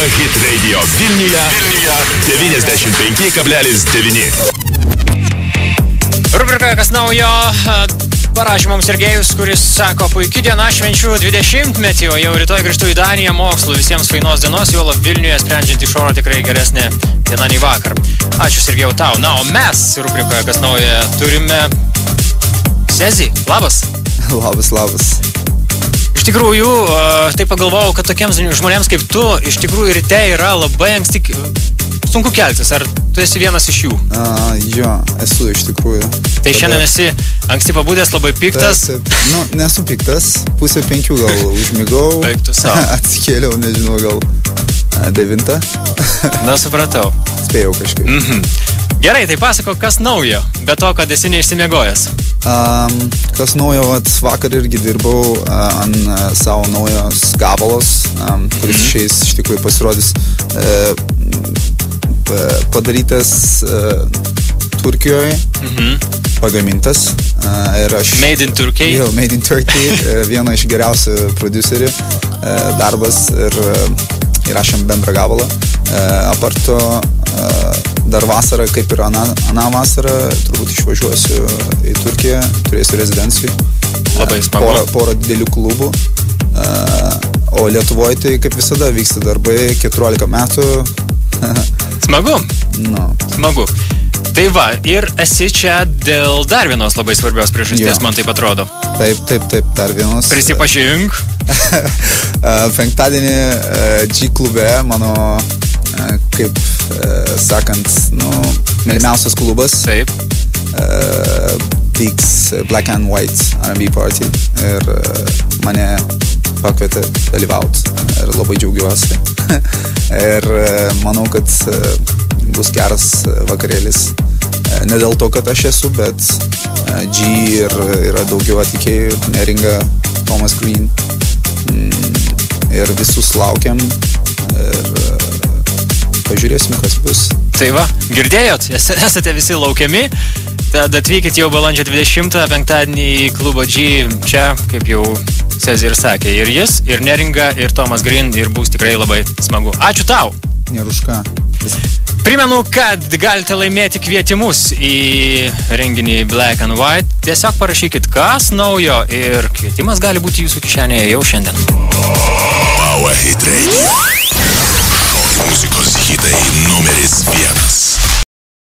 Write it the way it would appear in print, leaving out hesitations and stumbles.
Power Hit Radio Vilniuje 95,9. Rubrikoje Kas naujo parašė mums Sergejus, kuris sako, puikiai diena, švenčiu 20-metį, o jau rytoj grįžtu į Daniją mokslų. Visiems fainos dienos, juolab Vilniuje sprendžiant iš oro tikrai geresnė diena nei vakar. Ačiū Sergejau tau. Na, o mes rubrikoje Kas naujo turime Sezį. Labas. Labas. Iš tikrųjų, tai pagalvojau, kad tokiems žmonėms kaip tu, iš tikrųjų ryte yra labai anksti sunku keltis. Ar tu esi vienas iš jų? Jo, esu iš tikrųjų. Tai šiandien esi anksti pabudęs, labai piktas? Taip. Nu, nesu piktas. 4:30 gal užmigau. Baigtų savo. Atsikėliau, nežinau, gal 9. Na, supratau. Spėjau kažkaip. Gerai, tai pasako, kas naujo, be to, kad esi neišsimiegojęs. Kas naujo, vakar irgi dirbau ant savo naujos gabalos, kuris šiais iš tikrųjų pasirodys padarytas Turkijoje, pagamintas. Made in Turkey. Jo, Made in Turkey, viena iš geriausių producerių darbas ir įrašėm bendrą gabalą. Aparto dar vasarą, kaip ir aną vasarą, turbūt išvažiuosiu į Turkiją, turėsiu rezidencijų. Labai smagu. Porą didelių klubų. O Lietuvoje tai kaip visada vyksta darbai, 14 metų. Smagu. No. Smagu. Tai va, ir esi čia dėl dar vienos labai svarbios priežasties, man taip atrodo. Taip, dar vienos. Prisipažink. Penktadienį G klube, mano, kaip sakant, mylimiausias klubas. Taip. Vyks Black and White R&B party ir mane pakvietė dalyvauti ir labai džiaugiuosi. Ir manau, kad bus geras vakarėlis. Ne dėl to, kad aš esu, bet G ir yra daugiau atlikėjų, Neringa, Thomas Green. Ir visus laukiam ir pažiūrėsime, kas bus. Tai va, girdėjot, esate visi laukiami. Tad atvykit jau balandžio 20 penktadienį į klubą G. Čia, kaip jau Sezį ir sakė, ir jis, ir Neringa, ir Thomas Green, ir bus tikrai labai smagu. Ačiū tau! Nėr už ką. Primenu, kad galite laimėti kvietimus į renginį Black and White. Tiesiog parašykit, kas naujo, ir kvietimas gali būti jūsų kišenėje jau šiandien. Power Hit Radio. Muzikos hitai numeris 1.